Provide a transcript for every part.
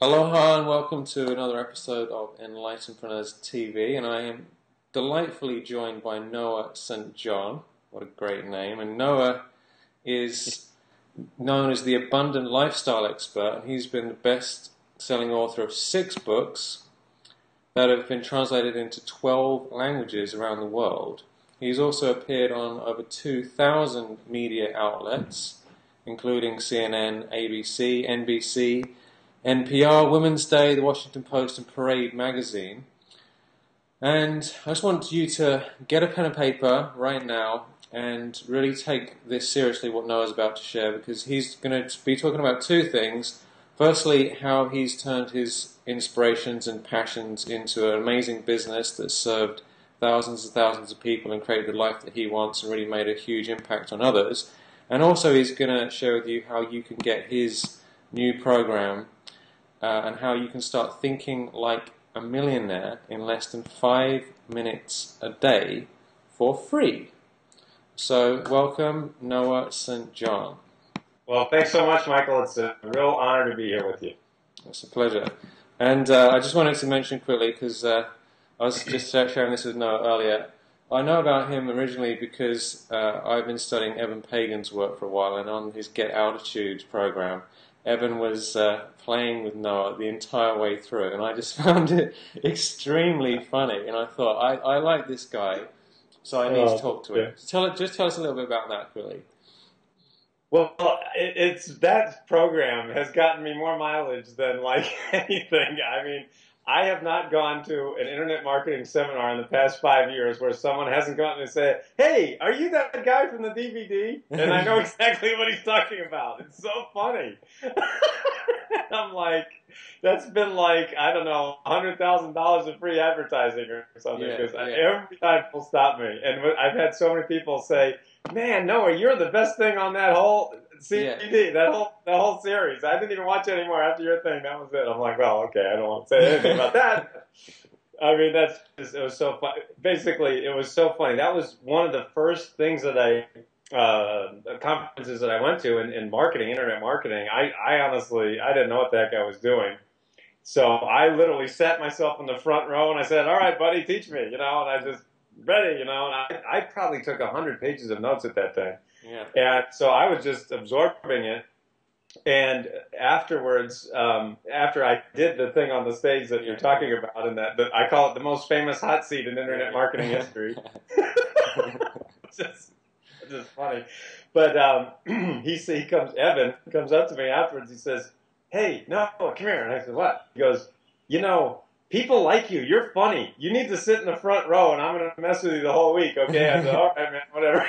Aloha and welcome to another episode of Enlightenedpreneurs TV, and I am delightfully joined by Noah St. John. What a great name. And Noah is known as the abundant lifestyle expert, and he's been the best-selling author of 6 books that have been translated into 12 languages around the world. He's also appeared on over 2,000 media outlets, including CNN, ABC, NBC, NPR, Women's Day, The Washington Post, and Parade magazine. And I just want you to get a pen and paper right now and really take this seriously, what Noah's about to share, because he's going to be talking about 2 things. Firstly, how he's turned his inspirations and passions into an amazing business that served thousands and thousands of people and created the life that he wants and really made a huge impact on others. And also he's going to share with you how you can get his new program and how you can start thinking like a millionaire in less than 5 minutes a day for free. So welcome, Noah St. John. Well, thanks so much, Michael. It's a real honor to be here with you. It's a pleasure. And I just wanted to mention quickly, because I was just sharing this with Noah earlier, I know about him originally because I've been studying Evan Pagan's work for a while, and on his Get Altitude program, Evan was playing with Noah the entire way through, and I just found it extremely funny, and I thought, I like this guy, so I need to talk to him. Yeah. Just tell us a little bit about that, quickly. Well, it's that program has gotten me more mileage than like anything. I mean, I have not gone to an internet marketing seminar in the past 5 years where someone hasn't gone and said, "Hey, are you that guy from the DVD?" And I know exactly what he's talking about. It's so funny. I'm like, that's been like, I don't know, $100,000 of free advertising or something. Because every time people stop me, and I've had so many people say, "Man, Noah, you're the best thing on that whole CD, that whole series. I didn't even watch it anymore after your thing. That was it." I'm like, well, okay, I don't want to say anything about that. I mean, it was so funny. Basically, it was so funny. That was one of the first things that conferences that I went to in marketing, internet marketing. I honestly, I didn't know what the heck I was doing. So I literally sat myself in the front row and I said, "All right, buddy, teach me," and I just ready, and I probably took 100 pages of notes at that time. Yeah. And so I was just absorbing it. And afterwards, after I did the thing on the stage that you're talking about, and that I call it the most famous hot seat in internet marketing history. just funny. But Evan comes up to me afterwards. He says, "Hey, no, come here." And I said, "What?" He goes, "People like you. You're funny. You need to sit in the front row, and I'm going to mess with you the whole week, okay?" I said, "All right, man, whatever."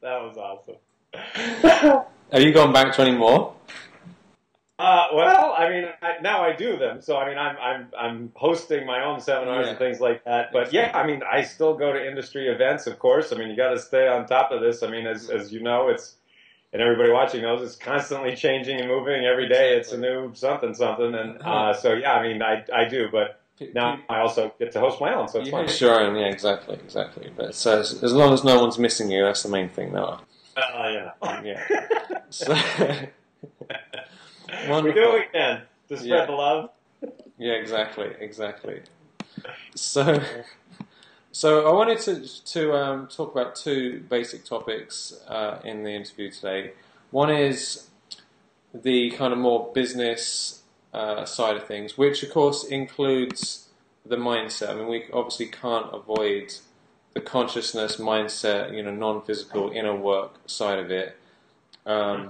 That was awesome. Have you gone back to any more? Well, I mean, now I do them. So I mean, I'm hosting my own seminars and things like that. But yeah, I mean, I still go to industry events, of course. I mean, you got to stay on top of this. I mean, as you know, and everybody watching knows, it's constantly changing and moving every day. It's a new something. And so, yeah, I mean, I do. But now I also get to host my own, so it's fun. Sure, yeah, exactly. But so as long as no one's missing you, that's the main thing, Noah. Yeah. So, we do what we can to spread the love. Yeah, exactly. So I wanted to talk about 2 basic topics in the interview today. One is the kind of more business side of things, which of course includes the mindset. I mean, we obviously can't avoid the consciousness, mindset, non-physical inner work side of it,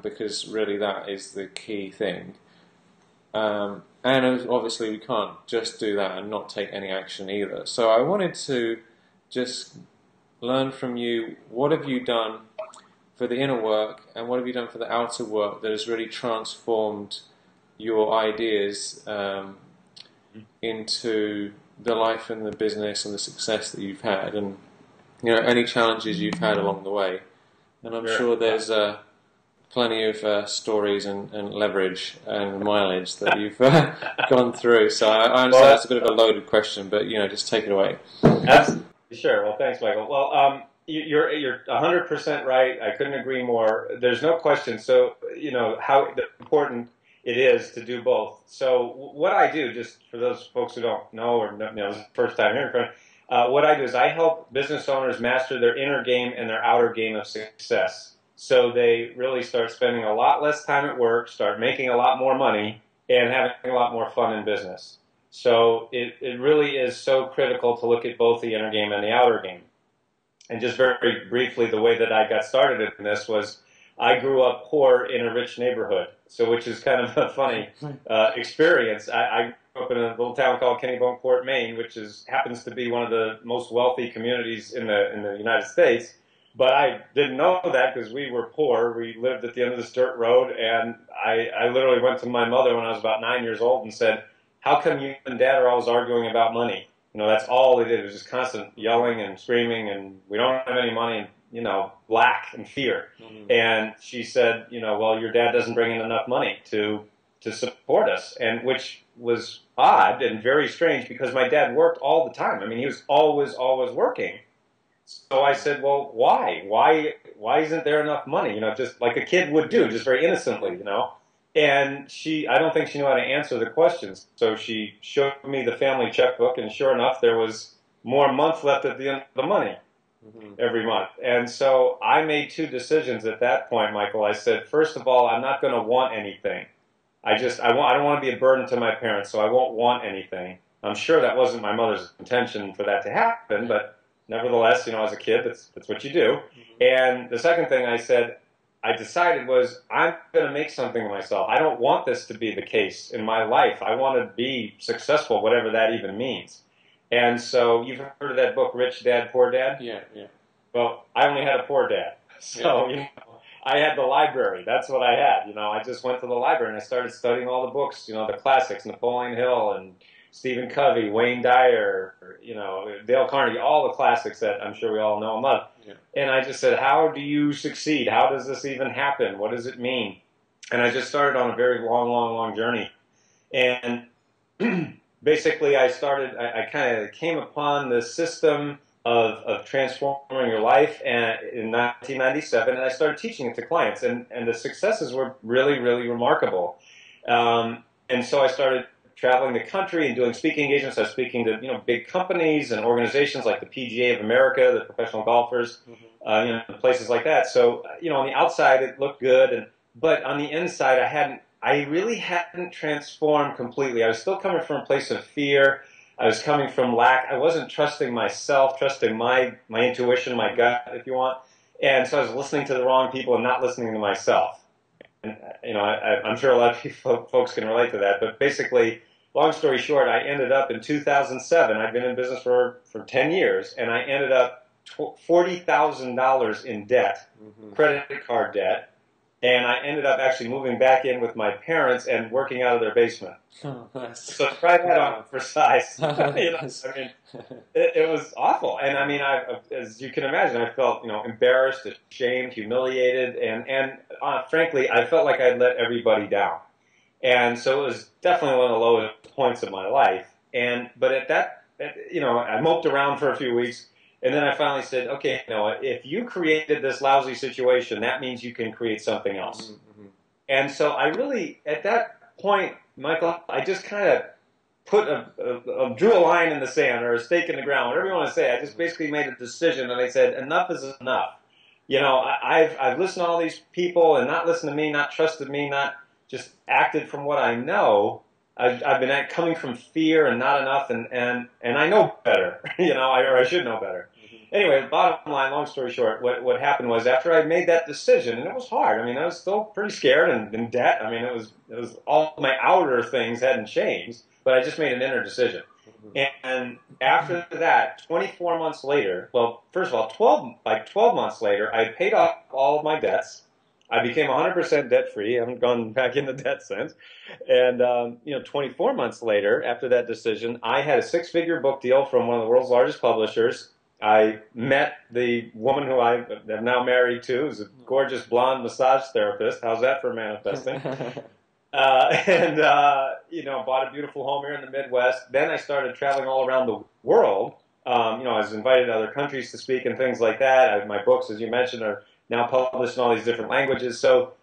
because really that is the key thing. And obviously we can't just do that and not take any action either. So I wanted to just learn from you, what have you done for the inner work and what have you done for the outer work that has really transformed your ideas into the life and the business and the success that you've had, and any challenges you've had along the way. And I'm sure there's plenty of stories and leverage and mileage that you've gone through. So I understand that's a bit of a loaded question, but just take it away. Absolutely. Sure. Well, thanks, Michael. Well, you're 100% right. I couldn't agree more. There's no question. So how important it is to do both. So what I do, just for those folks who don't know or this is the first time hearing from it, what I do is I help business owners master their inner game and their outer game of success. So they really start spending a lot less time at work, start making a lot more money, and having a lot more fun in business. So it really is so critical to look at both the inner game and the outer game. And just very briefly, the way that I got started in this was I grew up poor in a rich neighborhood, so which is kind of a funny experience. I grew up in a little town called Kennebunkport, Maine, which happens to be one of the most wealthy communities in the United States. But I didn't know that because we were poor. We lived at the end of this dirt road, and I literally went to my mother when I was about 9 years old and said, "How come you and Dad are always arguing about money?" That's all they did. It was just constant yelling and screaming, and we don't have any money, and, lack and fear. Mm-hmm. And she said, well, your dad doesn't bring in enough money to support us, and which was odd and very strange because my dad worked all the time. I mean, he was always working. So I said, well, why? Why isn't there enough money? Just like a kid would do, just very innocently, And I don't think she knew how to answer the questions. So she showed me the family checkbook, and sure enough, there was more month left at the end of the money every month. And so I made two decisions at that point, Michael. I said, first of all, I'm not going to want anything. I don't want to be a burden to my parents, so I won't want anything. I'm sure that wasn't my mother's intention for that to happen, but nevertheless, as a kid, that's what you do. And the second thing I decided was I'm going to make something of myself. I don't want this to be the case in my life. I want to be successful, whatever that even means. And so you've heard of that book, Rich Dad, Poor Dad? Yeah. Well, I only had a poor dad. So, I had the library. That's what I had. I just went to the library and I started studying all the books, the classics, Napoleon Hill and Stephen Covey, Wayne Dyer, Dale Carnegie, all the classics that I'm sure we all know and love. Yeah. And I just said, how do you succeed? How does this even happen? What does it mean? And I just started on a very long journey. And basically I kind of came upon the system of transforming your life in 1997, and I started teaching it to clients. And the successes were really, really remarkable. And so I started traveling the country and doing speaking engagements. I was speaking to big companies and organizations like the PGA of America, the professional golfers, places like that. So on the outside it looked good, but on the inside I really hadn't transformed completely. I was still coming from a place of fear. I was coming from lack. I wasn't trusting myself, trusting my intuition, my gut, if you want. And so I was listening to the wrong people and not listening to myself. And, I'm sure a lot of folks can relate to that. But basically, long story short, I ended up in 2007. I'd been in business for 10 years, and I ended up $40,000 in debt, credit card debt. And I ended up actually moving back in with my parents and working out of their basement. Oh, nice. So try that on for size. It was awful. And as you can imagine, I felt, embarrassed, ashamed, humiliated, and frankly, I felt like I'd let everybody down. And so it was definitely one of the lowest points of my life. But I moped around for a few weeks. And then I finally said, okay, if you created this lousy situation, that means you can create something else. Mm-hmm. And so I really, at that point, Michael, I just kind of drew a line in the sand or a stake in the ground, whatever you want to say. I just basically made a decision, and I said, enough is enough. I've listened to all these people and not listened to me, not trusted me, not just acted from what I know. I've been coming from fear and not enough, and I know better, or I should know better. Anyway, bottom line, long story short, what happened was after I made that decision, and it was hard. I was still pretty scared and in debt. It was all my outer things hadn't changed, but I just made an inner decision. And after that, 24 months later, well, first of all, 12 months later, I paid off all of my debts. I became 100% debt-free. I haven't gone back into debt since. And, 24 months later, after that decision, I had a 6-figure book deal from one of the world's largest publishers. I met the woman who I am now married to, who's a gorgeous blonde massage therapist. How's that for manifesting? Bought a beautiful home here in the Midwest. Then I started traveling all around the world. I was invited to other countries to speak and things like that. My books, as you mentioned, are now published in all these different languages. So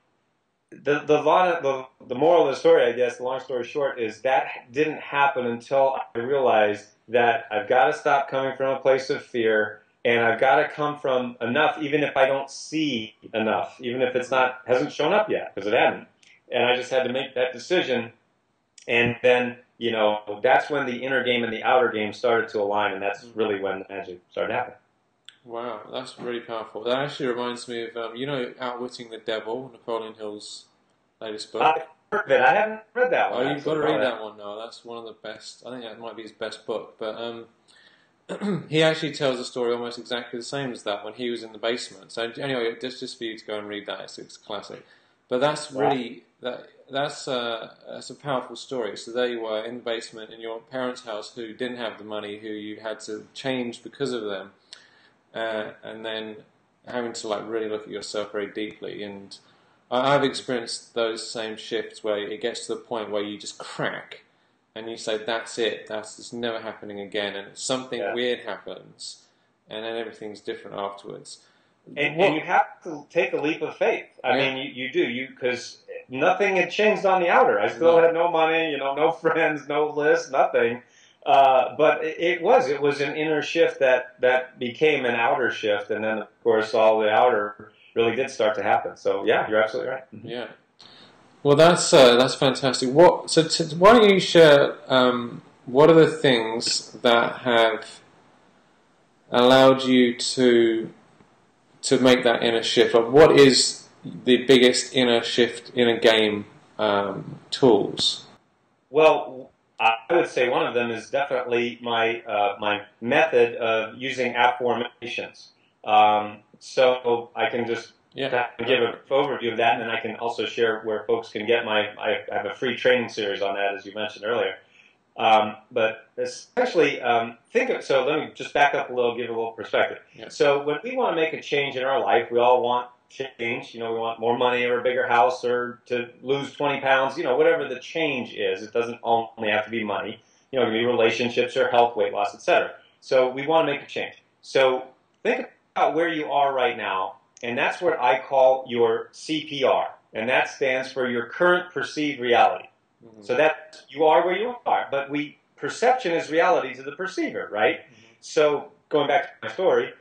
the moral of the story, I guess, the long story short, is that didn't happen until I realized that I've got to stop coming from a place of fear, and I've got to come from enough, even if I don't see enough, even if it's not hasn't shown up yet, because it hadn't. And I just had to make that decision, and then that's when the inner game and the outer game started to align, and that's really when the magic started happening. Wow, that's really powerful. That actually reminds me of Outwitting the Devil, Napoleon Hill's latest book. I've heard of it. I haven't read that one. Oh, you've got to read that one now. That's one of the best. I think that might be his best book. But he actually tells a story almost exactly the same as that when he was in the basement. So anyway, just for you to go and read that. It's a classic. But that's really that's a powerful story. So there you were in the basement in your parents' house who didn't have the money, who you had to change because of them. And then having to really look at yourself very deeply. And I've experienced those same shifts where it gets to the point where you just crack and you say, that's it, that's just never happening again, and something weird happens, and then everything's different afterwards. And you have to take a leap of faith. I mean, you do, because nothing had changed on the outer. I still had no money, no friends, no list, nothing. But it was an inner shift that became an outer shift, and then of course all the outer really did start to happen. So yeah, you're absolutely right. Yeah. Well, that's fantastic. Why don't you share what are the things that have allowed you to make that inner shift? Or what is the biggest inner shift in a game tools? Well, I would say one of them is definitely my method of using Afformations. So I can just give an overview of that, and then I can also share where folks can get I have a free training series on that, as you mentioned earlier. But essentially, so let me just back up a little, give a little perspective. Yeah. So when we want to make a change in our life, we all want change. We want more money or a bigger house or to lose 20 pounds, whatever the change is. It doesn't only have to be money. It can be relationships or health, weight loss, etc. So we want to make a change. So think about where you are right now, and that's what I call your CPR, and that stands for your current perceived reality. Mm-hmm. So that you are where you are, but perception is reality to the perceiver, right? Mm-hmm. So going back to my story,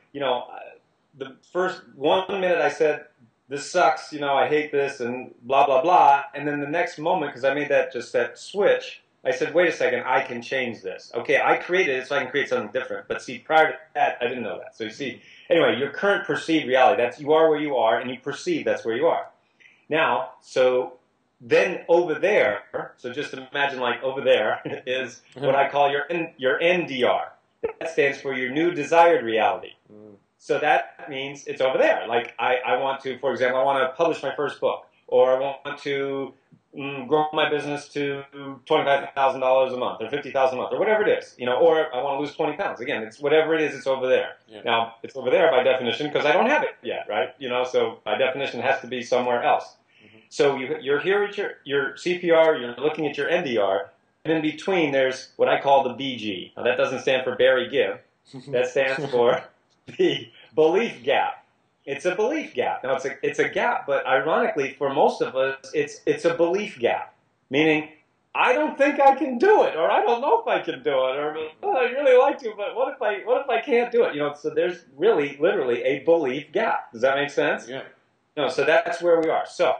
the first 1 minute I said, this sucks, I hate this, and blah, blah, blah. And then the next moment, because I made that switch, I said, wait a second, I can change this. Okay, I created it so I can create something different. But see, prior to that, I didn't know that. So you see, anyway, your current perceived reality, that's you are where you are, and you perceive that's where you are. Now, so then over there, so just imagine over there is what I call your NDR. That stands for your new desired reality. Mm. So that means it's over there. I want to, for example, I want to publish my first book, or I want to grow my business to $25,000 a month, or $50,000 a month, or whatever it is, or I want to lose 20 pounds. Again, it's whatever it is, it's over there. Yeah. Now, it's over there by definition because I don't have it yet, right? So by definition, it has to be somewhere else. Mm-hmm. So you're here at your CPR, you're looking at your NDR, and in between there's what I call the BG. Now, that doesn't stand for Barry Gibb. That stands for the belief gap. It's a belief gap. Now it's a gap, but ironically for most of us, it's a belief gap. Meaning, I don't think I can do it, or I don't know if I can do it, or I'd really like to, but what if I can't do it? So there's really literally a belief gap. Does that make sense? Yeah. So that's where we are. So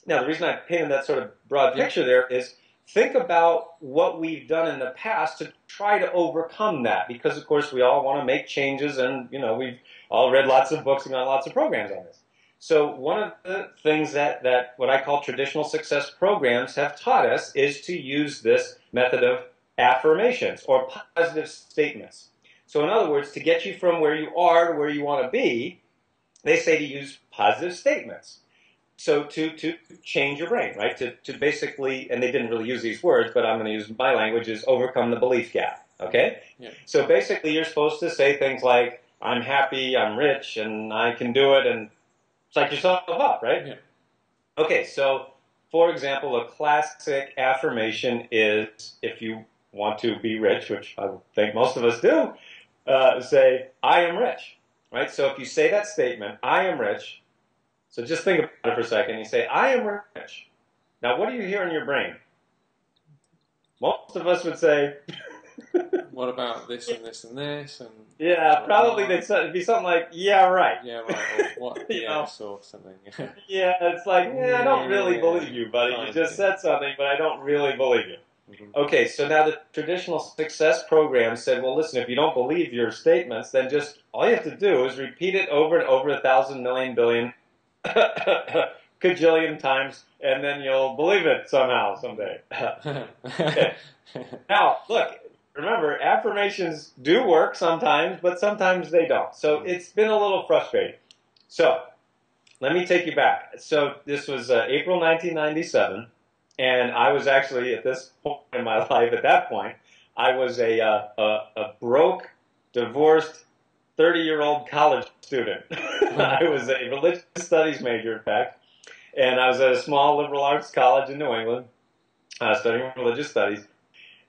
now the reason I painted that sort of broad picture there is think about what we've done in the past to try to overcome that, because of course we all want to make changes, and we've all read lots of books and got lots of programs on this. So one of the things that what I call traditional success programs have taught us is to use this method of affirmations, or positive statements. So in other words, to get you from where you are to where you want to be, they say to use positive statements. So to change your brain, right? To basically, and they didn't really use these words, but I'm going to use my language, is overcome the belief gap, okay? Yeah. So basically you're supposed to say things like, I'm happy, I'm rich, and I can do it, and psych yourself up, right? Yeah. Okay, so for example, a classic affirmation is, if you want to be rich, which I think most of us do, say, I am rich, right? So if you say that statement, I am rich, So just think about it for a second. You say, I am rich. Now, what do you hear in your brain? Most of us would say, what about this and this and this? And yeah, probably it'd be something like, yeah, right. Yeah, right. Or what? Yes, or something. Yeah, it's like, I don't really believe you, buddy. You just said something, but I don't really believe you. Okay, so now the traditional success program said, well, listen, if you don't believe your statements, then just all you have to do is repeat it over and over 1,000 million billion cajillion times, and then you'll believe it somehow someday. Okay. Now, look, remember, affirmations do work sometimes, but sometimes they don't. So it's been a little frustrating. So let me take you back. So this was April 1997, and I was actually at this point in my life, at that point, I was a broke, divorced, 30-year-old college student. I was a religious studies major, in fact, and I was at a small liberal arts college in New England, studying religious studies.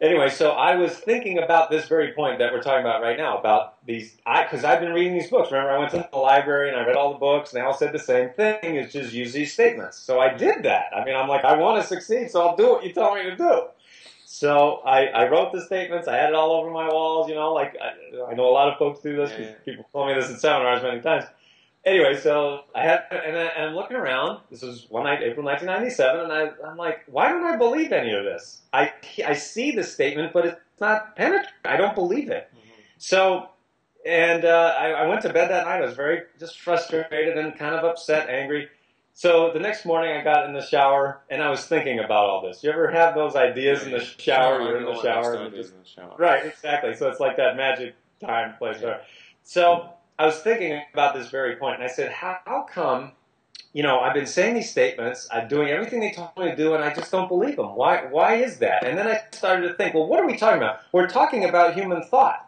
Anyway, so I was thinking about this very point that we're talking about right now, about these, because I've been reading these books. Remember, I went to the library and I read all the books, and they all said the same thing, is just use these statements. So I did that. I mean, I'm like, I want to succeed, so I'll do what you tell me to do. So I wrote the statements. I had it all over my walls, you know, like I know a lot of folks do this. Yeah. People told me this in seminars many times. Anyway, so I had, and I'm looking around. This was one night, April 1997, and I'm like, why don't I believe any of this? I see the statement, but it's not penetrating. I don't believe it. So, and I went to bed that night. I was very just frustrated and kind of upset, angry. So the next morning, I got in the shower, and I was thinking about all this. You ever have those ideas in the shower? You're in the shower. And just, right, exactly. So it's like that magic time place. Yeah. So I was thinking about this very point, and I said, how come, you know, I've been saying these statements, I'm doing everything they told me to do, and I just don't believe them. Why is that? And then I started to think, well, what are we talking about? We're talking about human thought.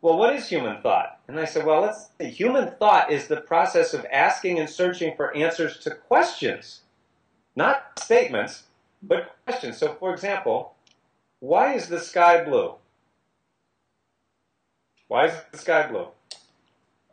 Well, what is human thought? And I said, well, let's see. Human thought is the process of asking and searching for answers to questions. Not statements, but questions. So, for example, why is the sky blue? Why is the sky blue?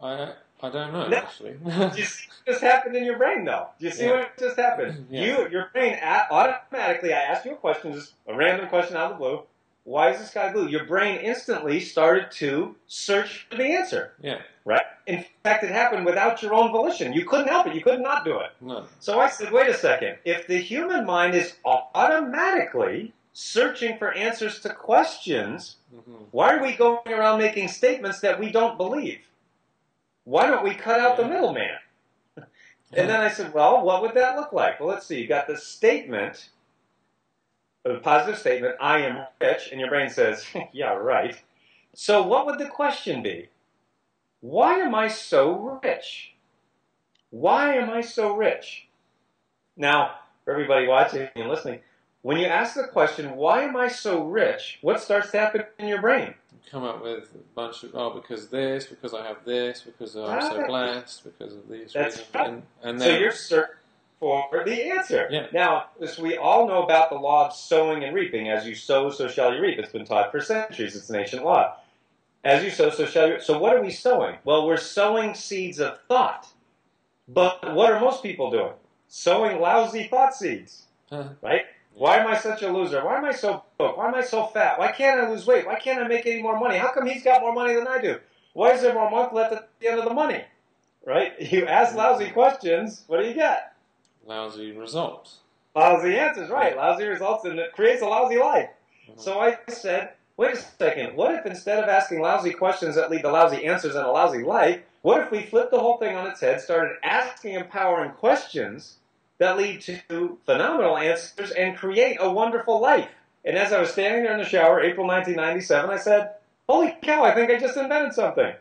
I don't know, actually. Do you see what just happened in your brain, though? Do you see what just happened? Yeah. Your brain automatically, I asked you a question, just a random question out of the blue. Why is the sky blue? Your brain instantly started to search for the answer. Yeah. Right? In fact, it happened without your own volition. You couldn't help it. You could not do it. No. So I said, wait a second. If the human mind is automatically searching for answers to questions, why are we going around making statements that we don't believe? Why don't we cut out the middleman? And then I said, well, what would that look like? Well, let's see. You got the statement, a positive statement, I am rich, and your brain says, yeah, right. So what would the question be? Why am I so rich? Why am I so rich? Now, for everybody watching and listening, when you ask the question, why am I so rich, what starts to happen in your brain? Come up with a bunch of, because this, because I have this, because I'm so blessed, because of these reasons. Right. And then, so you're searching for the answer. Yeah. Now, as we all know about the law of sowing and reaping. As you sow, so shall you reap. It's been taught for centuries. It's an ancient law. As you sow, so shall you reap. So what are we sowing? Well, we're sowing seeds of thought. But what are most people doing? Sowing lousy thought seeds. Right? Why am I such a loser? Why am I so broke? Why am I so fat? Why can't I lose weight? Why can't I make any more money? How come he's got more money than I do? Why is there more month left at the end of the money? Right? You ask lousy questions, what do you get? Lousy results. Lousy answers, right. Lousy results, and it creates a lousy life. So I said, wait a second, what if instead of asking lousy questions that lead to lousy answers and a lousy life, what if we flipped the whole thing on its head, started asking empowering questions that lead to phenomenal answers and create a wonderful life? And as I was standing there in the shower, April 1997, I said, holy cow, I think I just invented something.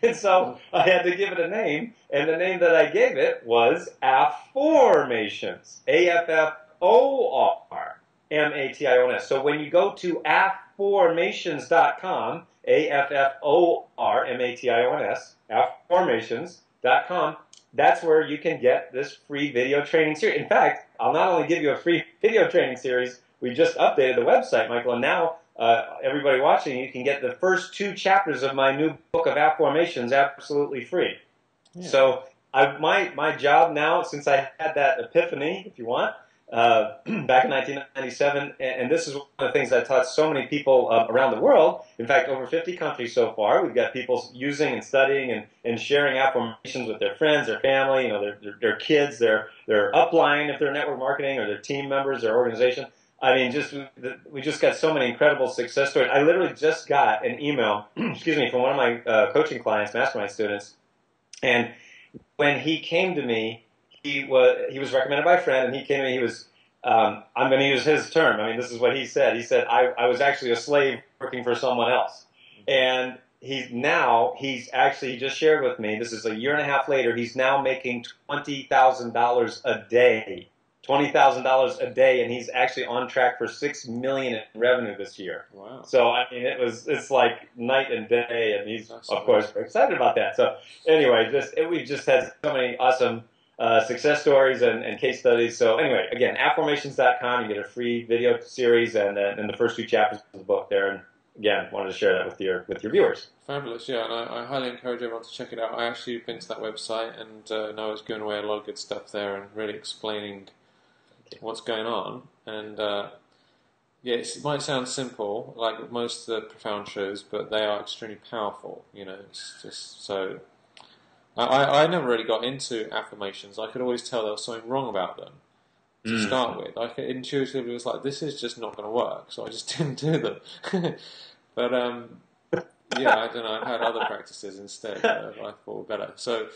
And so I had to give it a name, and the name that I gave it was Afformations. Afformations. So when you go to Afformations.com, Afformations, Afformations.com, that's where you can get this free video training series. In fact, I'll not only give you a free video training series, we just updated the website, Michael, and now everybody watching, you can get the first 2 chapters of my new book of Afformations absolutely free. Yeah. So My job now, since I had that epiphany, if you want, back in 1997, and this is one of the things that taught so many people around the world. In fact, over 50 countries so far. We've got people using and studying and sharing affirmations with their friends, their family, their kids, their upline if they're network marketing, or their team members, their organization. I mean, we just got so many incredible success stories. I literally just got an email, excuse me, from one of my coaching clients, mastermind students, and when he came to me, he was recommended by a friend, and he came to me. He was, I'm going to use his term. I mean, this is what he said. He said, I was actually a slave working for someone else. And he just shared with me, this is a year and a half later, he's now making $20,000 a day. $20,000 a day, and he's actually on track for $6 million in revenue this year. Wow! So I mean, it's like night and day, and he's of course very excited about that. So anyway, we've just had so many awesome success stories and case studies. So anyway, again, Afformations.com, you get a free video series and the first 2 chapters of the book there. And again, wanted to share that with your viewers. Fabulous, yeah, and I highly encourage everyone to check it out. I actually been to that website, and Noah's giving away a lot of good stuff there and really explaining what's going on. And yeah, it might sound simple, like most of the profound shows, but they are extremely powerful. It's just so. I never really got into affirmations. I could always tell there was something wrong about them to start with. I could intuitively was like, this is just not going to work, so I just didn't do them. But yeah, I don't know. I had other practices instead that I thought were better. So.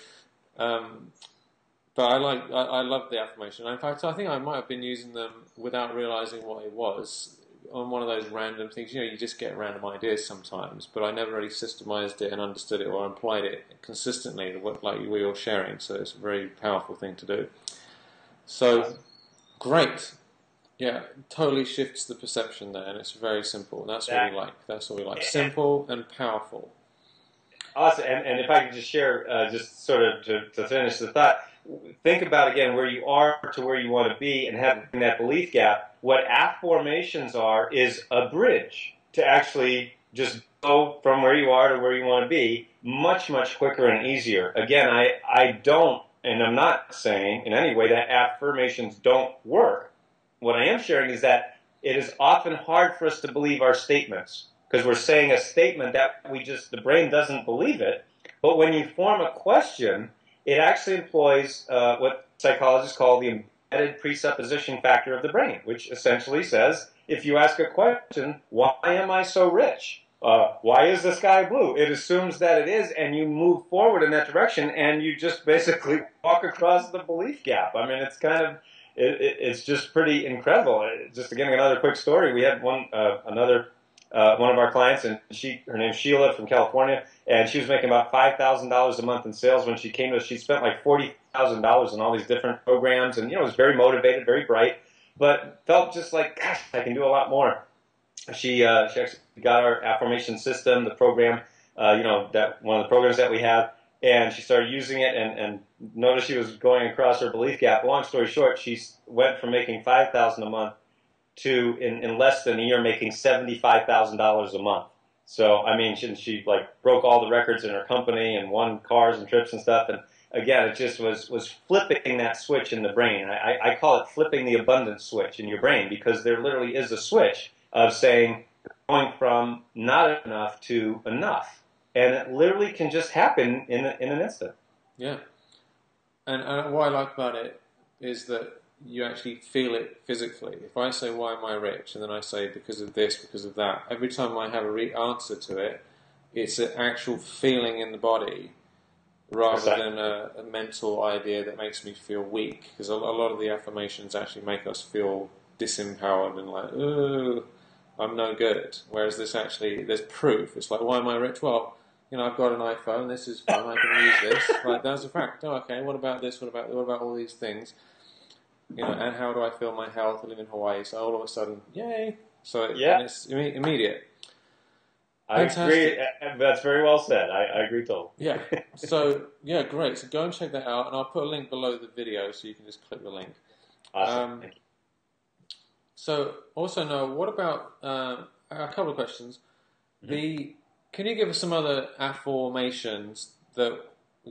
But I love the affirmation. In fact, I think I might have been using them without realizing what it was on one of those random things. You just get random ideas sometimes, but I never really systemized it and understood it or applied it consistently, like we were sharing. So it's a very powerful thing to do. So, great. Yeah, totally shifts the perception there, and it's very simple. That's what we like. That's what we like. Simple and powerful. Awesome. And if I could just share, just sort of to finish the thought, think about, again, where you are to where you want to be and having that belief gap. What Afformations are is a bridge to actually just go from where you are to where you want to be much, much quicker and easier. Again, I don't, and I'm not saying in any way that affirmations don't work. What I am sharing is that it is often hard for us to believe our statements because we're saying a statement that the brain doesn't believe it. But when you form a question, it actually employs what psychologists call the embedded presupposition factor of the brain, which essentially says, if you ask a question, why am I so rich? Why is the sky blue? It assumes that it is, and you move forward in that direction, and you just basically walk across the belief gap. I mean, it's kind of, it's just pretty incredible. Just again, another quick story. We had one of our clients, and her name's Sheila from California, and she was making about $5,000 a month in sales when she came to us. She spent like $40,000 on all these different programs, and was very motivated, very bright, but felt just like, gosh, I can do a lot more. She actually got our affirmation system, the program, that one of the programs that we have, and she started using it and noticed she was going across her belief gap. Long story short, she went from making $5,000 a month to in less than a year making $75,000 a month. So I mean, she like broke all the records in her company and won cars and trips and stuff. And again, it just was flipping that switch in the brain. I call it flipping the abundance switch in your brain, because there literally is a switch of saying, going from not enough to enough, and it literally can just happen in an instant. Yeah, and what I like about it is that you actually feel it physically. If I say, why am I rich? And then I say, because of this, because of that. Every time I have a answer to it, it's an actual feeling in the body rather than a mental idea that makes me feel weak. Because a lot of the affirmations actually make us feel disempowered and like, oh, I'm no good. Whereas this actually, there's proof. It's like, why am I rich? Well, I've got an iPhone. This is fun. I can use this. Like, that's a fact. Oh, okay. What about this? What about all these things? And how do I feel my health? I live in Hawaii, so all of a sudden, yay! So it's immediate. I agree. That's very well said. I agree totally. Yeah. So great. So go and check that out, and I'll put a link below the video so you can just click the link. Awesome. Thank you. So also, Noah, what about a couple of questions? Mm-hmm. Can you give us some other affirmations that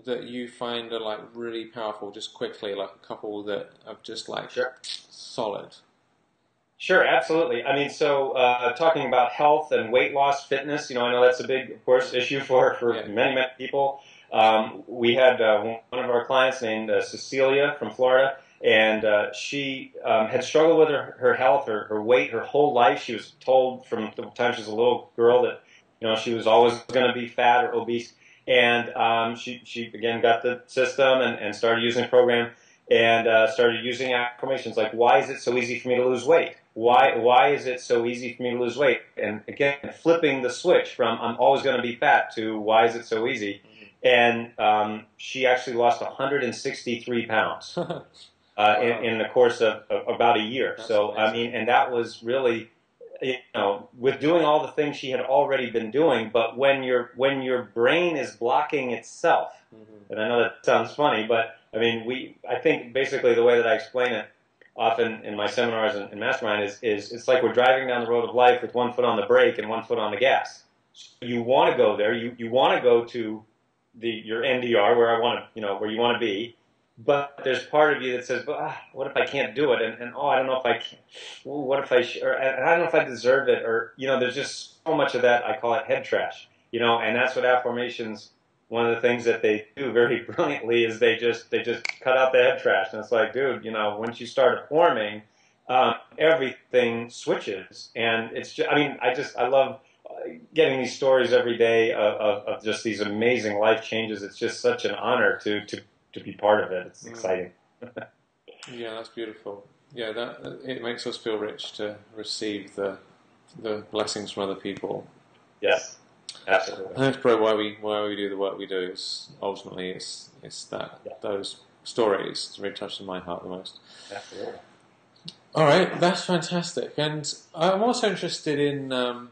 that you find are like really powerful, just quickly, like a couple that are just like Sure. solid? Sure, absolutely. I mean, so talking about health and weight loss, fitness, I know that's a big, of course, issue for Yeah. many, many people. We had one of our clients named Cecilia from Florida, and she had struggled with her health, her weight, her whole life. She was told from the time she was a little girl that, she was always going to be fat or obese. And she again got the system and started using the program and started using affirmations like, why is it so easy for me to lose weight? Why is it so easy for me to lose weight? And again, flipping the switch from I'm always going to be fat to why is it so easy? And she actually lost 163 pounds Wow. in the course of about a year. That's So, I amazing. mean, and that was really, with doing all the things she had already been doing, but when your brain is blocking itself, and I know that sounds funny, but I mean, I think basically the way that I explain it often in my seminars and mastermind is it's like we're driving down the road of life with one foot on the brake and one foot on the gas. So you want to go there. You want to go to your NDR where where you want to be. But there's part of you that says, well, what if I can't do it? And oh, I don't know if I can. Ooh, what if or I don't know if I deserve it. Or, there's just so much of that. I call it head trash, and that's what Afformations, one of the things that they do very brilliantly is they just cut out the head trash. And it's like, dude, once you start forming, everything switches. And it's just, I mean, I love getting these stories every day of just these amazing life changes. It's just such an honor to be part of it. It's exciting. Yeah, that's beautiful. Yeah, that it makes us feel rich to receive the blessings from other people. Yes, absolutely. And that's probably why we do the work we do. Is ultimately it's that those stories really touch my heart the most. Absolutely. All right, that's fantastic. And I'm also interested in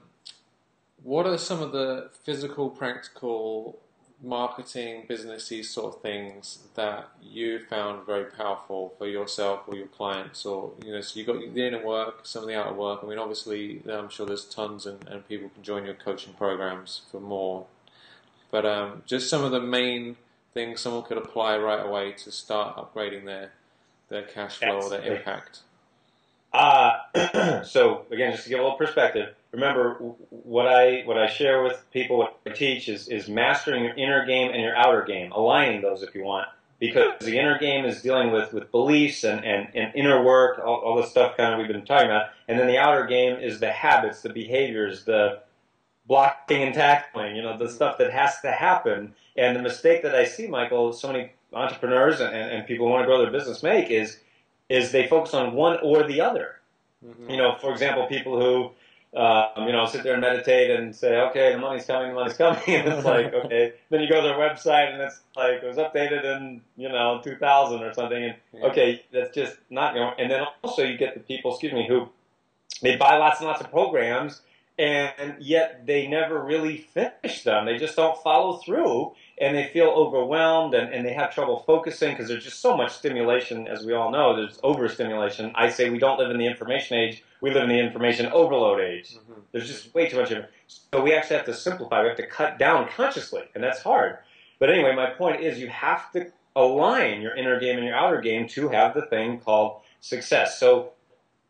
what are some of the physical, practical, marketing, businessy sort of things that you found very powerful for yourself or your clients, or so you got the inner work, some of the outer work. I mean, obviously, I'm sure there's tons, and people can join your coaching programs for more. But just some of the main things someone could apply right away to start upgrading their cash flow or their impact. So again, just to give a little perspective, remember what I share with people, what I teach is mastering your inner game and your outer game, aligning those if you want, because the inner game is dealing with beliefs and inner work, all the stuff kind of we've been talking about, and then the outer game is the habits, the behaviors, the blocking and tackling, the stuff that has to happen. And the mistake that I see, Michael, so many entrepreneurs and people who want to grow their business make is they focus on one or the other. For example, people who, sit there and meditate and say, okay, the money's coming, and it's like, okay. Then you go to their website and it's like, it was updated in, 2000 or something. And okay, that's just not, and then also you get the people, who they buy lots and lots of programs and yet they never really finish them. They just don't follow through, and they feel overwhelmed, and they have trouble focusing because there's just so much stimulation, as we all know. There's overstimulation. I say we don't live in the information age. We live in the information overload age. There's just way too much information. So we actually have to simplify. We have to cut down consciously, and that's hard. But anyway, my point is you have to align your inner game and your outer game to have the thing called success. So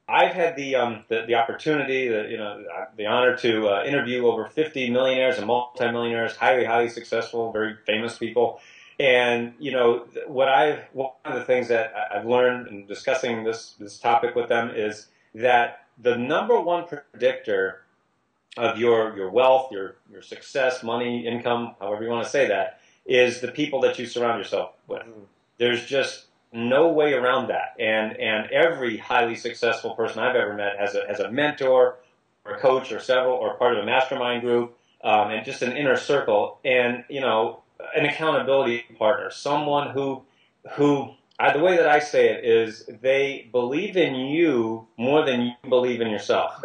I've had the opportunity, the honor to interview over 50 millionaires and multimillionaires, highly successful, very famous people. And one of the things that I've learned in discussing this topic with them is that the number one predictor of your wealth, your success, money, income, however you want to say that, is the people that you surround yourself with. There's just no way around that. And every highly successful person I've ever met has a mentor or a coach or several or part of a mastermind group, and just an inner circle and, an accountability partner, someone who the way that I say it is they believe in you more than you believe in yourself.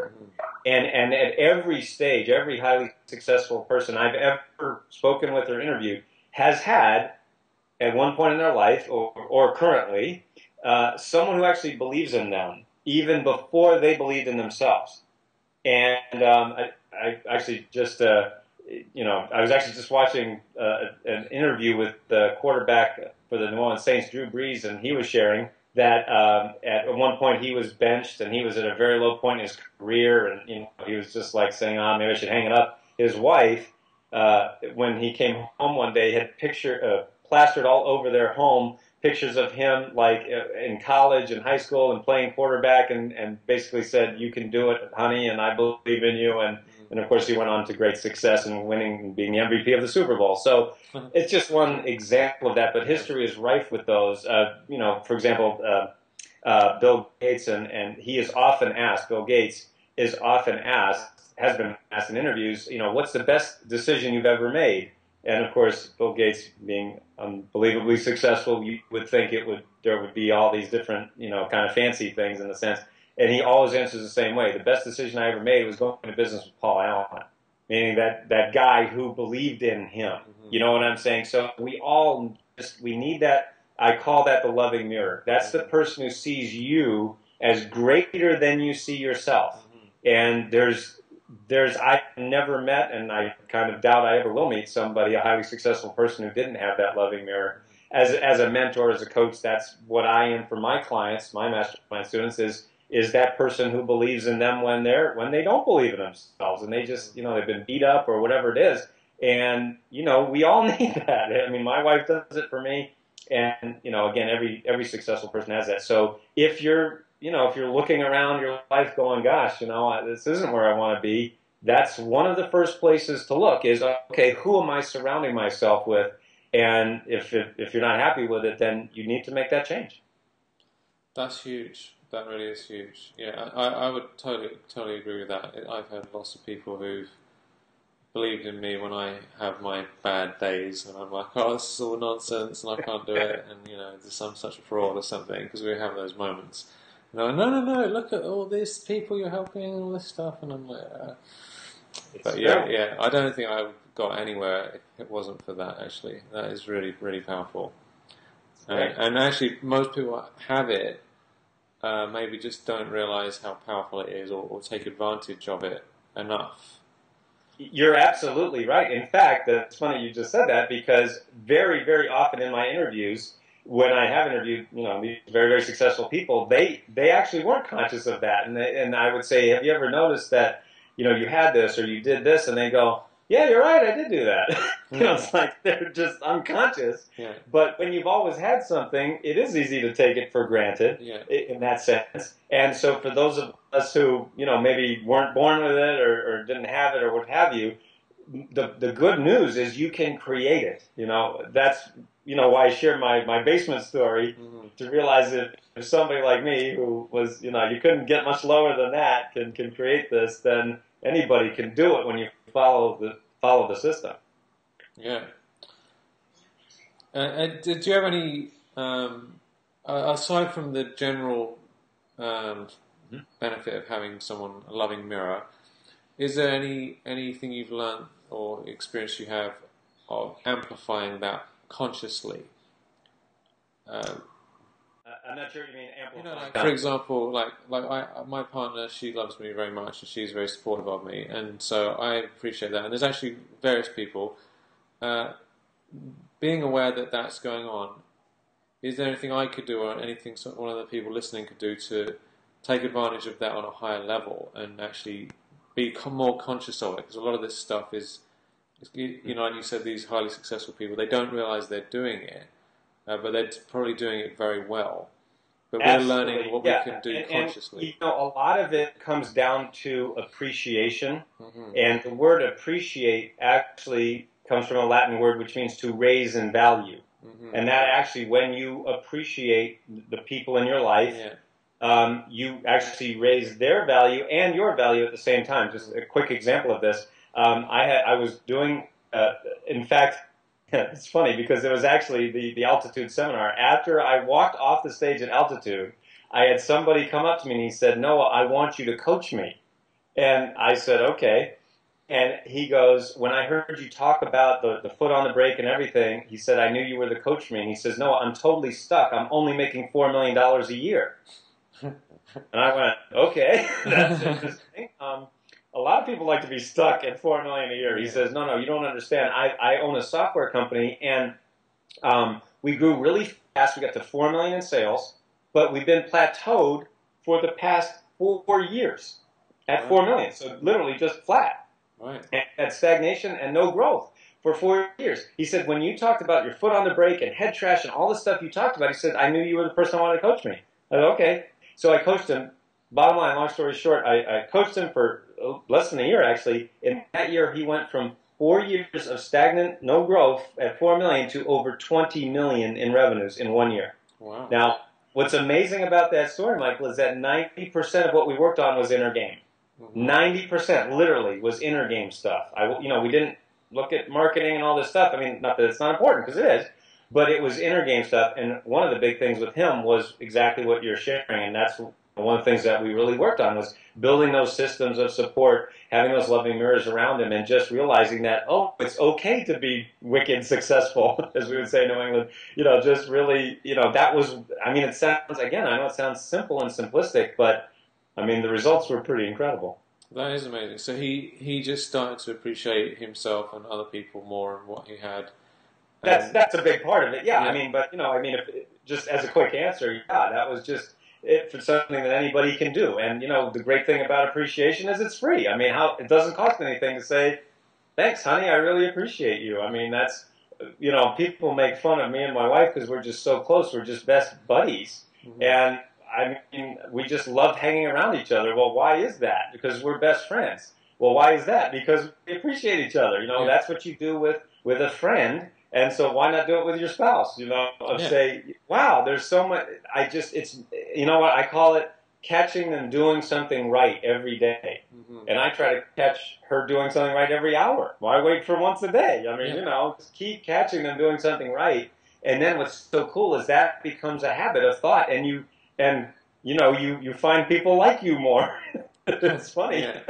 And at every stage, every highly successful person I've ever spoken with or interviewed has had, at one point in their life or currently, someone who actually believes in them even before they believed in themselves. And I actually just I was actually just watching an interview with the quarterback for the New Orleans Saints, Drew Brees, and he was sharing that at one point he was benched and he was at a very low point in his career, and he was just like saying, "Oh, maybe I should hang it up." His wife, when he came home one day, had plastered all over their home pictures of him like in college and high school and playing quarterback, and basically said, "You can do it, honey, and I believe in you." And of course, he went on to great success and winning and being the MVP of the Super Bowl. So it's just one example of that. But history is rife with those. For example, Bill Gates, and he is often asked. Bill Gates is often asked, has been asked in interviews, what's the best decision you've ever made? And of course, Bill Gates being unbelievably successful, you would think there would be all these different, kind of fancy things in the sense. And he always answers the same way. The best decision I ever made was going into business with Paul Allen, meaning that guy who believed in him. Mm-hmm. You know what I'm saying? So we need that. I call that the loving mirror. That's the person who sees you as greater than you see yourself. Mm-hmm. And I've never met, and I kind of doubt I ever will meet somebody, a highly successful person who didn't have that loving mirror. As a mentor, as a coach, that's what I am for my clients, my mastermind students, is that person who believes in them when they don't believe in themselves and they just, they've been beat up or whatever it is. And, we all need that. I mean, my wife does it for me. And, again, every successful person has that. So if you're looking around your life going, gosh, this isn't where I want to be, that's one of the first places to look is, okay, who am I surrounding myself with? And if you're not happy with it, then you need to make that change. That's huge. That really is huge. Yeah, I would totally agree with that. I've had lots of people who've believed in me when I have my bad days, and I'm like, oh, this is all nonsense, and I can't do it, and I'm such a fraud or something, because we have those moments. No, look at all these people you're helping, and all this stuff, and I'm like, but yeah, I don't think I got anywhere if it wasn't for that. Actually, that is really, really powerful. And actually, most people have it. Maybe just don't realize how powerful it is or take advantage of it enough. You're absolutely right. In fact, it's funny you just said that because very, very often in my interviews, when I have interviewed, these very, very successful people, they actually weren't conscious of that. And I would say, have you ever noticed that, you had this or you did this? And they go, yeah, you're right, I did do that. It's like they're just unconscious. Yeah. But when you've always had something, it is easy to take it for granted in that sense. And so for those of us who, maybe weren't born with it or didn't have it or what have you, the good news is you can create it. That's, why I share my basement story to realize that if somebody like me who was, you couldn't get much lower than that can create this, then anybody can do it when you follow the system. Yeah. Did you have any, aside from the general benefit of having a loving mirror, is there anything you've learned or experience you have of amplifying that consciously? I'm not sure what you mean amplifying. For example, my partner, she loves me very much and she's very supportive of me, and so I appreciate that. And there's actually various people being aware that that's going on. Is there anything I could do, or anything one of the people listening could do to take advantage of that on a higher level and actually be more conscious of it? Because a lot of this stuff is, like you said, these highly successful people, they don't realize they're doing it, but they're probably doing it very well. But we're learning what we can do consciously. And, a lot of it comes down to appreciation. And the word appreciate actually comes from a Latin word which means to raise in value. And that actually, when you appreciate the people in your life, you actually raise their value and your value at the same time. Just a quick example of this. I was doing, in fact, it's funny because it was actually the altitude seminar. After I walked off the stage at altitude, I had somebody come up to me and he said, Noah, I want you to coach me. And I said, okay. And he goes, when I heard you talk about the foot on the brake and everything, he said, I knew you were the coach for me. And he says, Noah, I'm totally stuck. I'm only making $4 million a year. And I went, okay, that's interesting. A a lot of people like to be stuck at 4 million a year. He says, no, you don't understand. I own a software company, and we grew really fast. We got to 4 million in sales, but we've been plateaued for the past 4 years at 4 million. So literally just flat. Right. And at stagnation and no growth for 4 years. He said, when you talked about your foot on the brake and head trash and all the stuff you talked about, he said, I knew you were the person I wanted to coach me. I said, okay. So I coached him. Bottom line, long story short, I coached him for less than a year, actually. In that year, he went from 4 years of stagnant, no growth at 4 million to over 20 million in revenues in 1 year. Wow. Now, what's amazing about that story, Michael, is that 90% of what we worked on was inner game. 90% literally was inner game stuff. We didn't look at marketing and all this stuff. I mean, not that it's not important, because it is, but it was inner game stuff. And one of the big things with him was exactly what you're sharing, and that's one of the things that we really worked on was building those systems of support, having those loving mirrors around him, and just realizing that, it's okay to be wicked successful, as we would say in New England. Just really, that was, it sounds, again, I know it sounds simple and simplistic, but the results were pretty incredible. That is amazing. So he just started to appreciate himself and other people more and what he had. That's a big part of it, yeah. If, just as a quick answer, that was just it for something that anybody can do. And the great thing about appreciation is it's free. It doesn't cost anything to say, thanks, honey, I really appreciate you. That's people make fun of me and my wife because we're just so close. We're just best buddies, and we just love hanging around each other. Well, why is that? Because we're best friends. Well, why is that? Because we appreciate each other. That's what you do with a friend. And so why not do it with your spouse? Say, wow, there's so much. It's, what I call it, catching them doing something right every day. And I try to catch her doing something right every hour. Why wait for once a day? Just keep catching them doing something right. And then what's so cool is that becomes a habit of thought, and you find people like you more. It's funny. Yeah.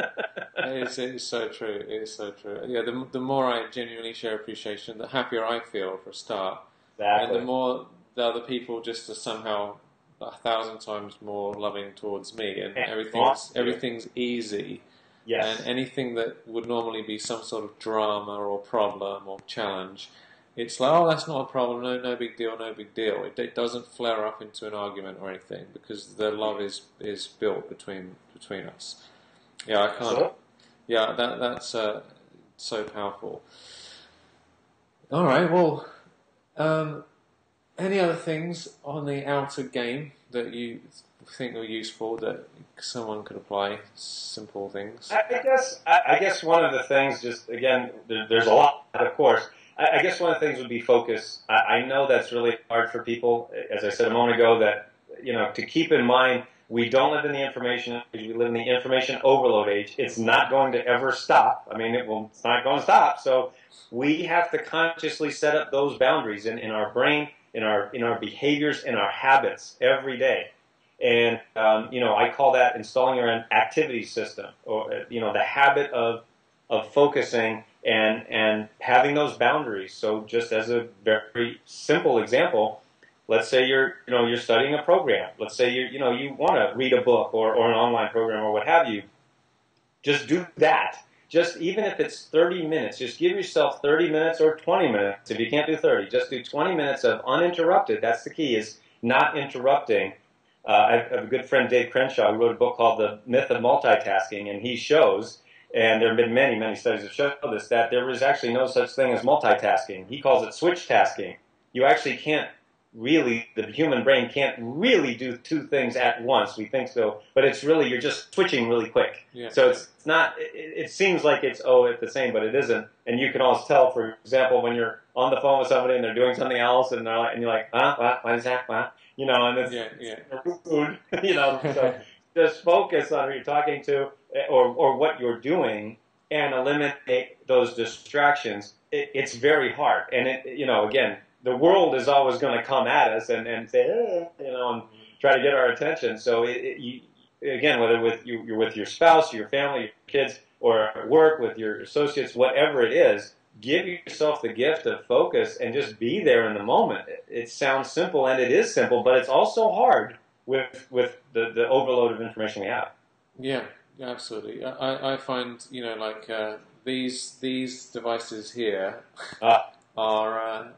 It's so true. It is so true. Yeah, the more I genuinely share appreciation, the happier I feel for a start. Exactly. And the more the other people just are somehow 1,000 times more loving towards me, and everything's easy. Yes. And anything that would normally be some sort of drama or problem or challenge, it's like, that's not a problem, no big deal, no big deal. It doesn't flare up into an argument or anything because the love is built between us. Yeah, I can't. So? Yeah, that's so powerful. All right, well, any other things on the outer game that you think are useful that someone could apply? Simple things. I guess one of the things, just again, there's a lot, of course. I guess one of the things would be focus. I know that's really hard for people. As I said a moment ago, that to keep in mind, we don't live in the information age. We live in the information overload age. It's not going to ever stop. It's not going to stop. So we have to consciously set up those boundaries in our brain, in our behaviors, in our habits every day. And I call that installing your activity system, or the habit of focusing and having those boundaries. So just as a very simple example, let's say you're studying a program. Let's say you want to read a book or an online program or what have you. Just do that. Just even if it's 30 minutes, just give yourself 30 minutes or 20 minutes. If you can't do 30, just do 20 minutes of uninterrupted. That's the key, is not interrupting. I have a good friend, Dave Crenshaw, who wrote a book called The Myth of Multitasking, and he shows, and there have been many, many studies that show this, that there is actually no such thing as multitasking. He calls it switch tasking. You actually can't really, the human brain can't really do two things at once. We think so, but it's really, you're just switching really quick. Yeah. So it's not, it seems like it's the same, but it isn't. And you can always tell, for example, when you're on the phone with somebody and they're doing something else, and you're like, what is that? What? And it's rude. So just focus on who you're talking to or what you're doing and eliminate those distractions. It's very hard. And again, the world is always going to come at us and say, and try to get our attention. So again, whether you're with your spouse, your family, your kids, or at work with your associates, whatever it is, give yourself the gift of focus and just be there in the moment. It sounds simple, and it is simple, but it's also hard with the overload of information we have. Yeah, Absolutely. I find, like these devices here Ah, are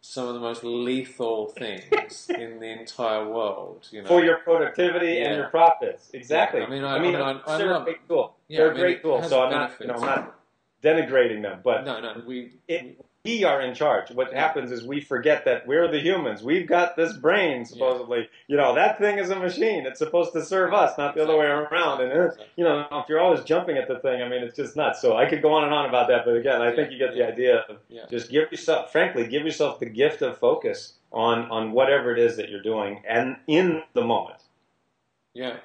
some of the most lethal things in the entire world. for your productivity and your Yeah, profits. yeah. Exactly. I I mean, mean, of I course they're a love. great tool. Yeah, They're I a mean, great it tool. has So I'm not, I'm benefits. not denigrating them, but No, we are in charge. What yeah, happens is we forget that we're the humans. We've got this brain, yeah, supposedly. That thing is a machine. It's supposed to serve us, not the other way around. And, exactly. if you're always jumping at the thing, I mean, it's just nuts. So I could go on and on about that. But again, I Yeah, think you get the yeah, idea of yeah, just frankly, give yourself the gift of focus on whatever it is that you're doing and in the moment. yeah.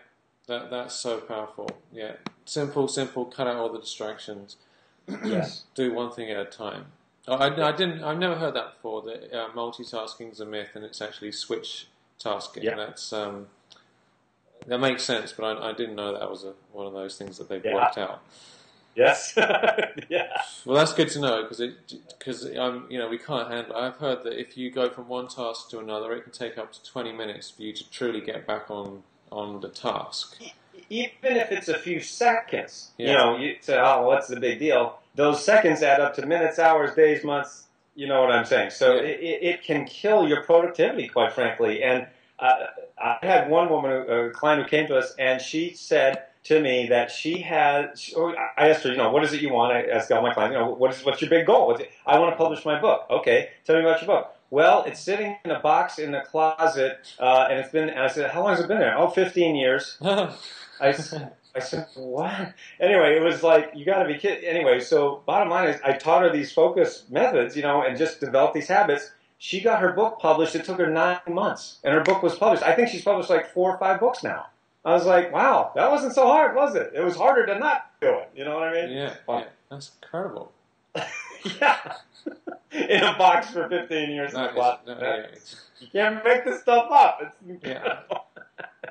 That's so powerful. Yeah, simple, simple. Cut out all the distractions. Yes. Do one thing at a time. I've never heard that before. That multitasking is a myth, and it's actually switch tasking. Yeah. That makes sense, but I didn't know that was one of those things that they've Yeah. worked out. Yes. Yeah. Well, that's good to know because we can't handle it. I've heard that if you go from one task to another, it can take up to 20 minutes for you to truly get back on the task. Even if it's a few seconds, Yeah. you say, oh, what's the big deal? Those seconds add up to minutes, hours, days, months. You know what I'm saying? So Yeah. it can kill your productivity, quite frankly. And I had one woman, a client who came to us, and she said to me that I asked her, what is it you want? I asked all my clients, what's your big goal? I want to publish my book. Okay, tell me about your book. Well, it's sitting in a box in the closet, and I said, how long has it been there? Oh, 15 years. I said, what? Anyway, it was like, you got to be kidding. Anyway, so bottom line is I taught her these focus methods, and just developed these habits. She got her book published. It took her 9 months, and her book was published. I think she's published like 4 or 5 books now. I was like, wow, that wasn't so hard, was it? It was harder to not do it. You know what I mean? Yeah. That's incredible. Yeah. In a box for 15 years. You can't make this stuff up. It's incredible.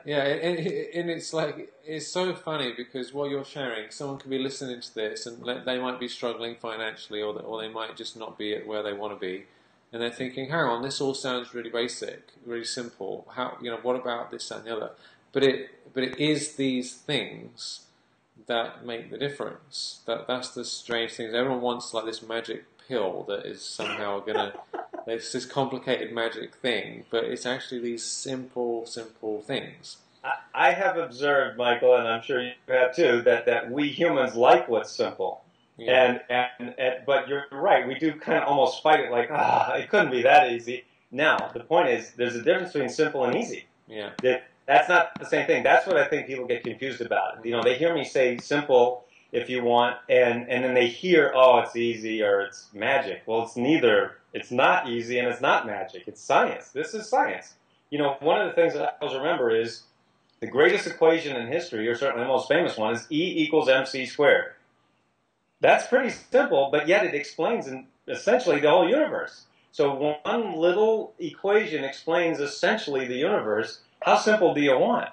Yeah, and it's like, it's so funny because what you're sharing, someone could be listening to this and they might be struggling financially, or they might just not be at where they want to be, and they're thinking, hang on, this all sounds really basic, really simple. What about this, that, and the other? But it is these things that make the difference. That's the strange thing. Everyone wants like this magic pill that is somehow gonna. It's this complicated magic thing, but it's actually these simple things. I have observed, Michael, and I'm sure you have too, that we humans like what's simple. Yeah. But you're right, we do kind of almost fight it like, it couldn't be that easy. Now, the point is, there's a difference between simple and easy. Yeah. That's not the same thing. That's what I think people get confused about. They hear me say simple, if you want, and then they hear, oh, it's easy or it's magic. Well, it's neither. It's not easy and it's not magic. It's science. This is science. One of the things that I always remember is the greatest equation in history, or certainly the most famous one, is E equals mc squared. That's pretty simple, but yet it explains essentially the whole universe. So one little equation explains essentially the universe. How simple do you want?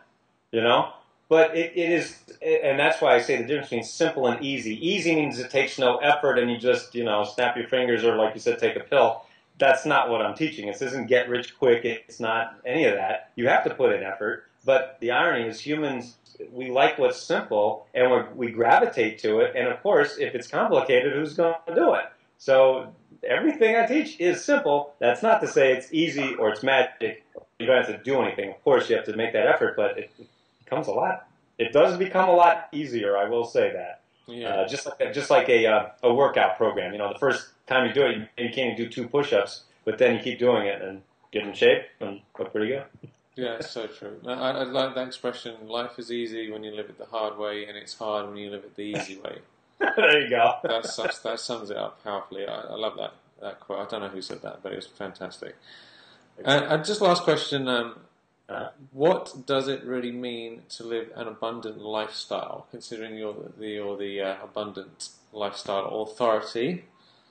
But it is, and that's why I say the difference between simple and easy. Easy means it takes no effort and you just, snap your fingers or, like you said, take a pill. That's not what I'm teaching. This isn't get rich quick. It's not any of that. You have to put in effort. But the irony is humans, we like what's simple and we gravitate to it. And, of course, if it's complicated, who's going to do it? So everything I teach is simple. That's not to say it's easy or it's magic. You don't have to do anything. Of course, you have to make that effort, but it becomes it does become a lot easier, I will say that. Yeah. Just like a workout program. The first time you do it, you can't even do 2 push-ups, but then you keep doing it and get in shape and look pretty good. Yeah, it's so true. I like that expression, life is easy when you live it the hard way, and it's hard when you live it the easy way. There you go. That sums it up powerfully. I love that quote. I don't know who said that, but it was fantastic. Just last question. What does it really mean to live an abundant lifestyle, considering you're the abundant lifestyle authority?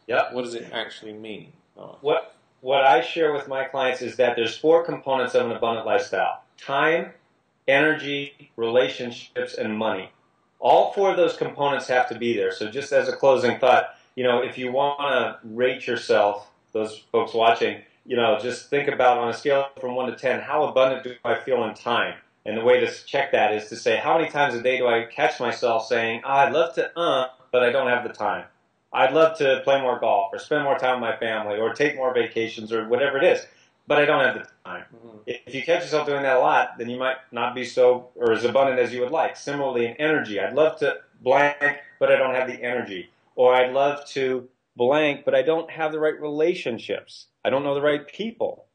Yep. What does it actually mean? What I share with my clients is that there's 4 components of an abundant lifestyle: time, energy, relationships, and money. All 4 of those components have to be there. So just as a closing thought, if you want to rate yourself, those folks watching, just think about on a scale from 1 to 10, how abundant do I feel in time? And the way to check that is to say, how many times a day do I catch myself saying, I'd love to, but I don't have the time. I'd love to play more golf or spend more time with my family or take more vacations or whatever it is, but I don't have the time. Mm-hmm. If you catch yourself doing that a lot, then you might not be so or as abundant as you would like. Similarly, in energy, I'd love to blank, but I don't have the energy. Or I'd love to blank, but I don't have the right relationships. I don't know the right people.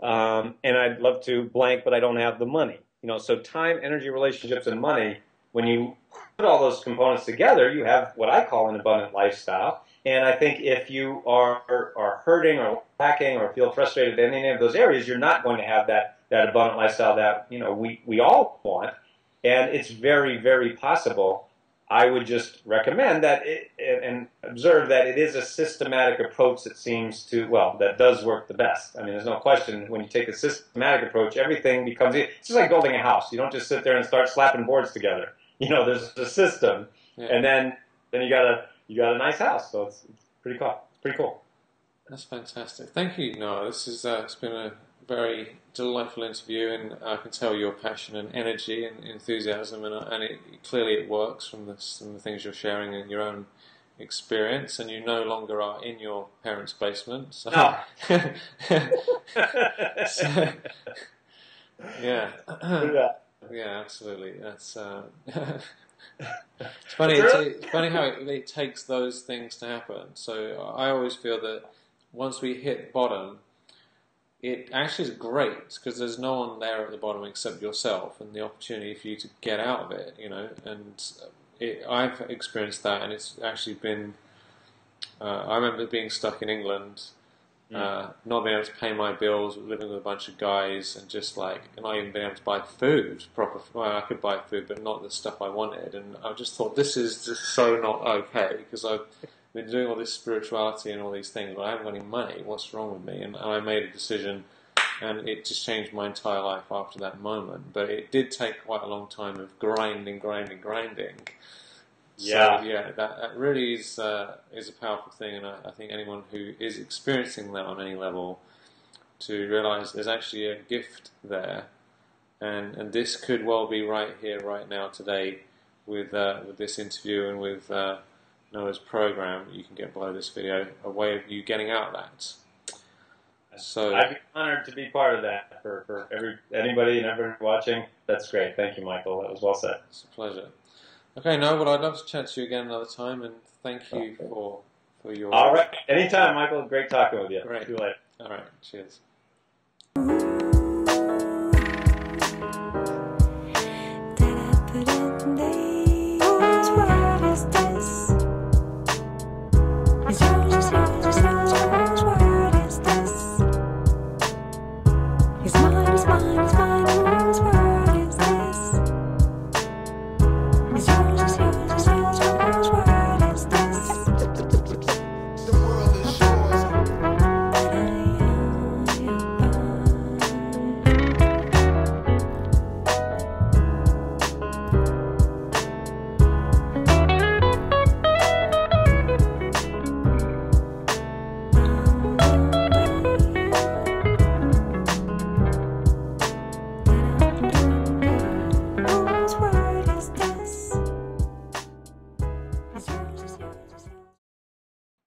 And I'd love to blank, but I don't have the money. So time, energy, relationships, and money, when you put all those components together, you have what I call an abundant lifestyle. And I think if you are hurting or lacking or feel frustrated in any of those areas, you're not going to have that abundant lifestyle that we all want. And it's very, very possible. I would just recommend that and observe that it is a systematic approach that seems to, that does work the best. I mean, there's no question when you take a systematic approach, everything becomes, it's just like building a house. You don't just sit there and start slapping boards together. There's a system, and then you got a nice house. So it's pretty cool. It's pretty cool. That's fantastic. Thank you, Noah. This is it's been a very delightful interview, and I can tell your passion and energy and enthusiasm, and clearly it works from the things you're sharing in your own experience, and you no longer are in your parents' basement. So, no. So yeah. Yeah, absolutely. That's it's funny. It's funny how it takes those things to happen. So I always feel that once we hit bottom, it actually is great because there's no one there at the bottom except yourself, and the opportunity for you to get out of it. And I've experienced that, and it's actually been. I remember being stuck in England. Not being able to pay my bills, living with a bunch of guys, and just not even being able to buy food proper. Well, I could buy food, but not the stuff I wanted. And I just thought, this is just so not okay, because I've been doing all this spirituality and all these things, but I haven't got any money. What's wrong with me? And I made a decision, and it just changed my entire life after that moment. But it did take quite a long time of grinding. Yeah. So that really is a powerful thing, and I think anyone who is experiencing that on any level to realise there's actually a gift there, and this could well be right here, right now, today, with this interview and with Noah's program. You can get below this video a way of you getting out of that. So I'd be honored to be part of that for anybody and everybody watching. That's great. Thank you, Michael. That was well said. It's a pleasure. Okay, no, well, I'd love to chat to you again another time, and thank you for your... All right. Anytime, Michael. Great talking with you. Great. See you later. All right. Cheers.